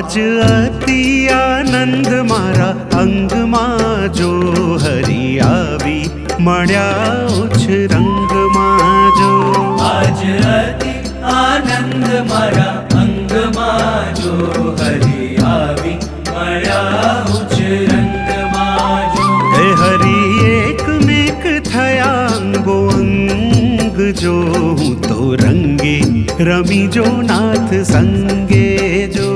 आज अति आनंद मारा अंगમાં જો હરિ આવી મળ્યા ઉચ્ચ રંગમાં જો આજ અતિ આનંદ મારા અંગમાં જો હરિ આવી મળ્યા ઉચ્ચ રંગમાં જો હે હરિ એકમેક થયા અંગો અંગ જો હું તો રંગે રમી જો નાથ સંગે જો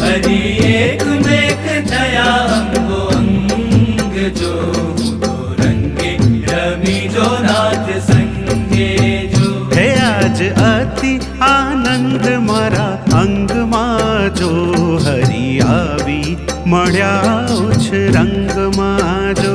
હરિ એકમેક થયા અંગો અંગ જો હું તો રંગે રમી જો નાથ સંગે જો હે આજ અતિ આનંદ મારા અંગમાં જો હરિ આવી મળ્યા ઉચ્ચ રંગમાં જો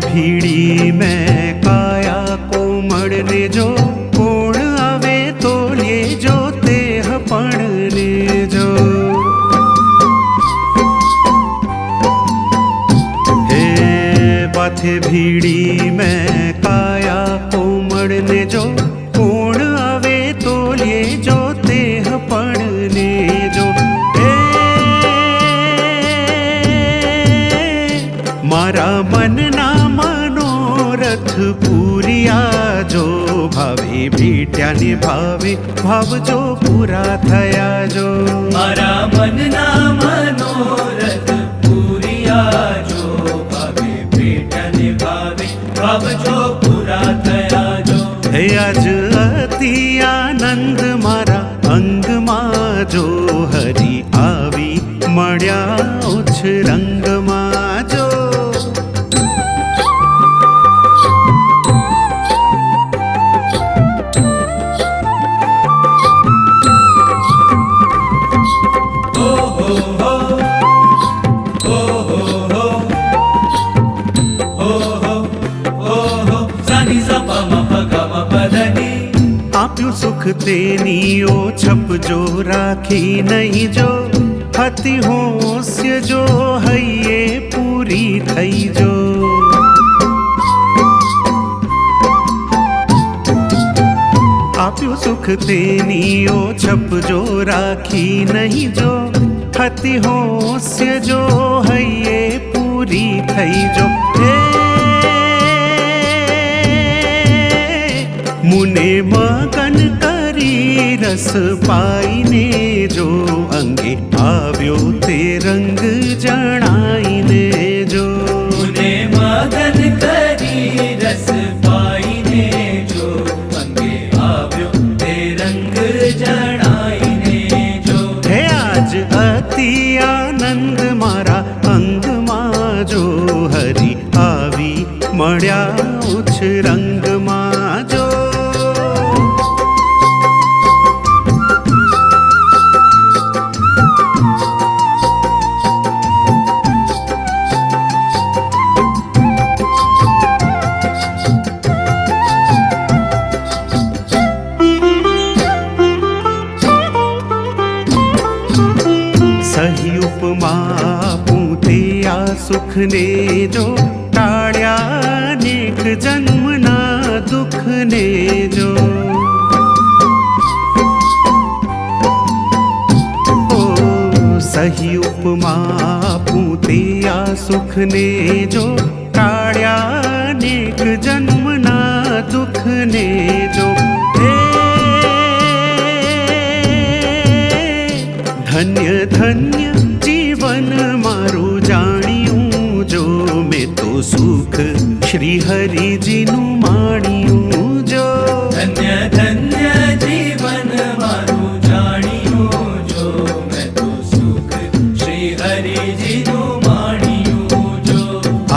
भीड़ी में काया कोमड़ ने जो कोण आवे तो ले जो तेह पढ़ने जो हे बाथे भीड़ी में काया कोमड़ ने जो कोण आवे तो ले जो तेह पढ़ने जो मारा मन मनोरथ पूरिया जो भावे भेट्या ने भावे भाव जो पूरा थया जो મારા મનના મનોરથ પૂરિયા જો ભાવે ભેટ્યા ને ભાવે ભાવ જો પૂરા થયા જો હે આજ અતિ આનંદ મારા અંગમાં જો હરિ આવી મળ્યા ઉચ્ચ રંગમાં જો આપ્યું સુખ તેની ઓછપ જો રાખી નહીં જો હતી હોસ્ય જો હૈયે પૂરી થઈ જો આપ્યું સુખ તેની ઓછપ જો રાખી નહીં જો હતી હોસ્ય જો હૈયે પૂરી થઈ જો मुने मगन करी रस पाईने जो अंगे आव्यो ते रंग जणाईने जो मुने मगन करी रस पाईने जो अंगे आव्यो ते रंग जणाईने जो हे आज अति आनंद मारा अंगમાં જો હરિ આવી મળ્યા ઉચ્ચ રંગમાં જો સહી ઉપમા પૂતે આ સુખ ને જો ટાળ્યા નેક જન્મના દુઃખ ને જો ઓ સહી ઉપમા પૂતે આ સુખ ને જો ટાળ્યા નેક જન્મના દુઃખ ને જો ધન્ય ધન્ય જીવન મારું જાણ્યું જો મેં તો સુખ શ્રી હરિજીનું માણ્યું જો ધન્ય ધન્ય જીવન મારું જાણ્યું જો મેં તો સુખ શ્રી હરિજીનું માણ્યું જો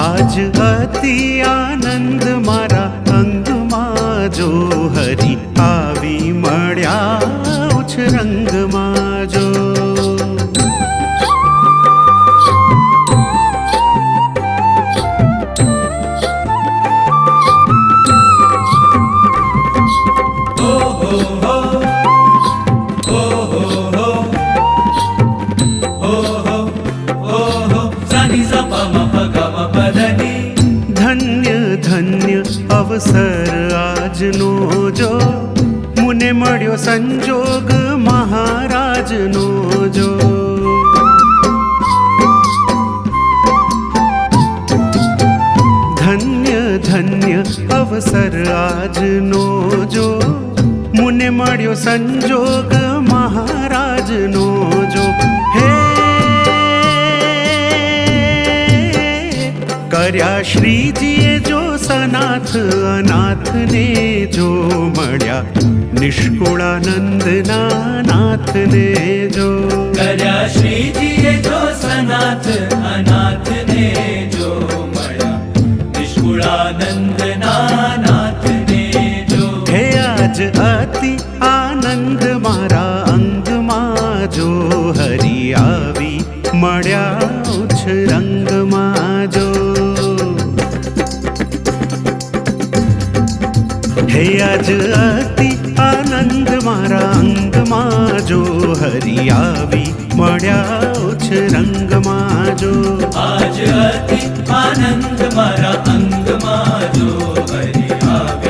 આજ અતિ આનંદ મારા અંગમાં જો હરિ આવી મળ્યા ઉચ્ચ રંગમાં જો અવસર આજનો જો મુને મળ્યો સંજોગ મહારાજનો જો ધન્ય ધન્ય અવસર આજનો જો મુને મળ્યો સંજોગ મહારાજનો જો હે કર્યા શ્રીજીએ જો સનાથ અનાથને જો મળ્યા નિષ્કુળાનંદના નાથને જો કર્યા શ્રીજીએ જો સનાથ અનાથને જો મળ્યા નિષ્કુળાનંદના નાથને જો હે આજ અતિ આનંદ મારા અંગમાં જો હરિ આવી મળ્યા ઉચ્ચ રંગમાં જો હે આજ અતિ આનંદ મારા અંગમાં જો હરિ આવી મળ્યા ઉચ્ચ રંગમાં જો આજ અતિ આનંદ મારા અંગમાં જો હરિ આવે